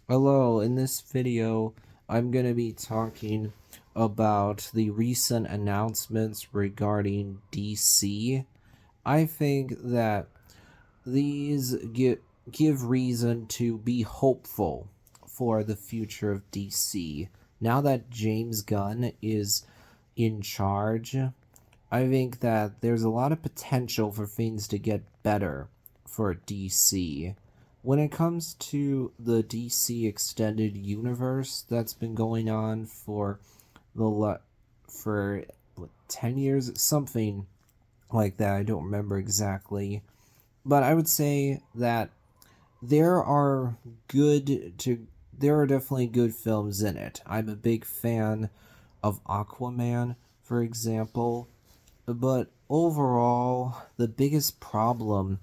Hello, in this video, I'm going to be talking about the recent announcements regarding DC. I think that these give reason to be hopeful for the future of DC. Now that James Gunn is in charge, I think that there's a lot of potential for things to get better for DC. When it comes to the DC extended universe that's been going on for for 10 years, something like that. I don't remember exactly, but I would say that there are there are definitely good films in it. I'm a big fan of Aquaman, for example, but overall, the biggest problem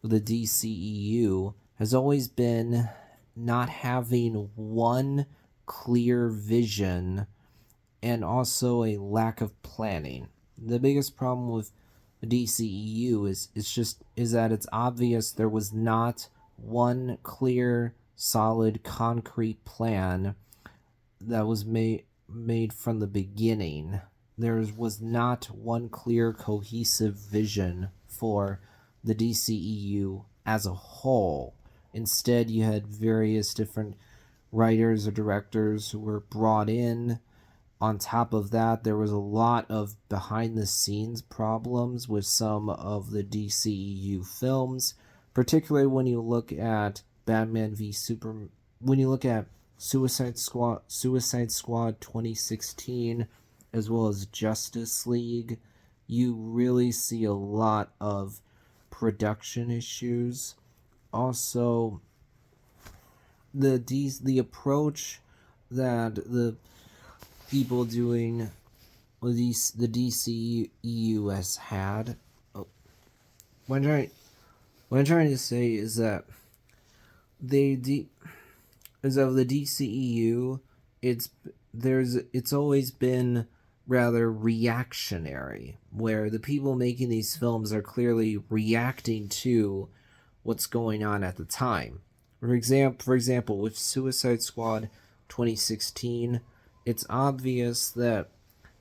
with the DCEU has always been not having one clear vision and also a lack of planning. The biggest problem with the DCEU is that it's obvious there was not one clear, solid, concrete plan that was made from the beginning. There was not one clear, cohesive vision for the DCEU as a whole. Instead, you had various different writers or directors who were brought in. On top of that, there was a lot of behind the scenes problems with some of the DCEU films, particularly when you look at Batman v Super when you look at Suicide Squad 2016 as well as Justice League, you really see a lot of production issues. Also, the approach that the people doing the DCEU has had. Oh, what I'm trying to say is that as of the DCEU, it's always been rather reactionary, where the people making these films are clearly reacting to what's going on at the time. For example, with Suicide Squad 2016, it's obvious that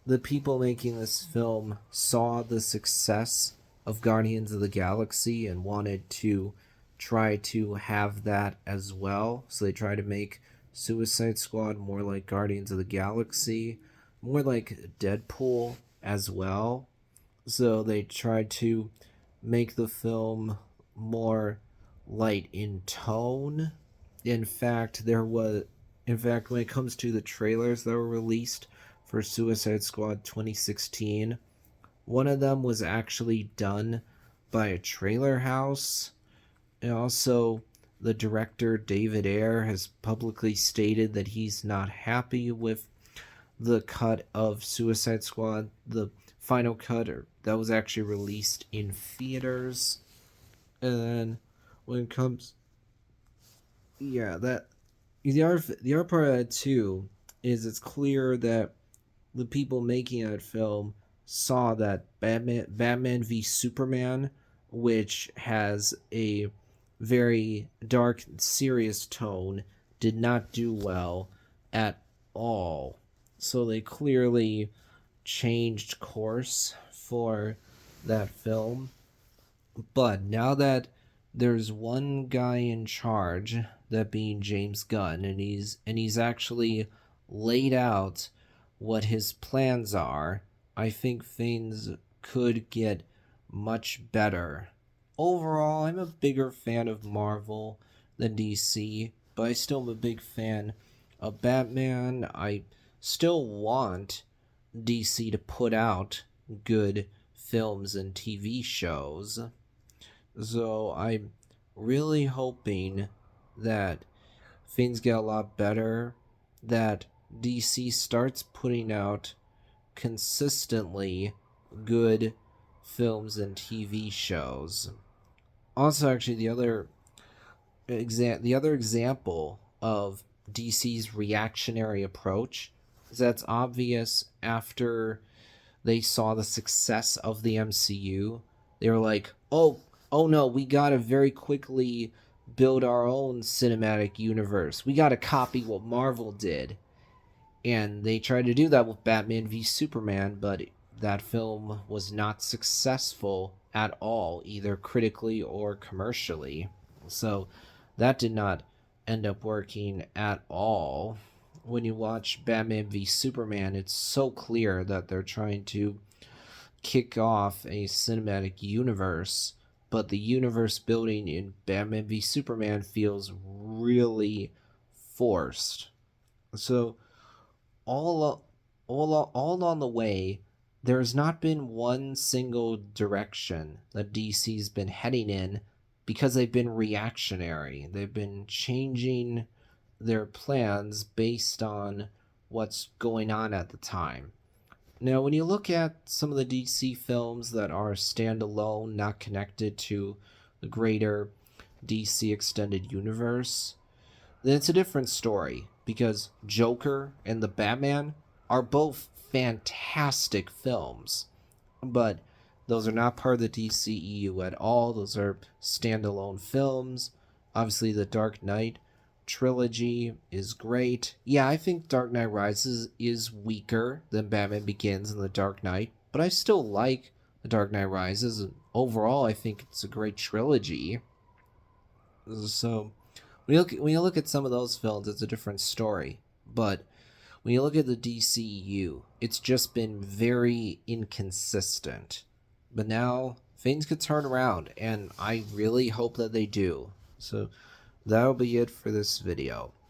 the people making this film saw the success of Guardians of the Galaxy and wanted to try to have that as well. So they try to make Suicide Squad more like Guardians of the Galaxy, more like Deadpool as well. So they tried to make the film more light in tone. In fact, when it comes to the trailers that were released for Suicide Squad 2016, one of them was actually done by a trailer house. And also, the director David Ayer has publicly stated that he's not happy with the cut of Suicide Squad, the final cut that was actually released in theaters. And then when it comes, yeah, that the other part of that too is it's clear that the people making that film saw that Batman v Superman, which has a very dark, serious tone, did not do well at all. So they clearly changed course for that film. But now that there's one guy in charge, that being James Gunn, and he's actually laid out what his plans are, I think things could get much better. Overall, I'm a bigger fan of Marvel than DC, but I still am a big fan of Batman. I still want DC to put out good films and TV shows. So I'm really hoping that things get a lot better, that DC starts putting out consistently good films and TV shows. Also, actually, the other example of DC's reactionary approach is that's obvious after they saw the success of the MCU. They were like, "Oh no, we gotta very quickly build our own cinematic universe. We got to copy what Marvel did. And they tried to do that with Batman v Superman, but that film was not successful at all, either critically or commercially. So that did not end up working at all. When you watch Batman v Superman, it's so clear that they're trying to kick off a cinematic universe, but the universe building in Batman v Superman feels really forced. So all along the way, there's not been one single direction that DC's been heading in because they've been reactionary. They've been changing their plans based on what's going on at the time. Now, when you look at some of the DC films that are standalone, not connected to the greater DC extended universe, then it's a different story because Joker and the Batman are both fantastic films, but those are not part of the DCEU at all. Those are standalone films. Obviously, the Dark Knight trilogy is great. Yeah, I think Dark Knight Rises is weaker than Batman Begins and the Dark Knight, but I still like the Dark Knight Rises. And overall, I think it's a great trilogy. So when you look at some of those films, it's a different story. But when you look at the DCU, it's just been very inconsistent. But now things could turn around, and I really hope that they do. So that'll be it for this video.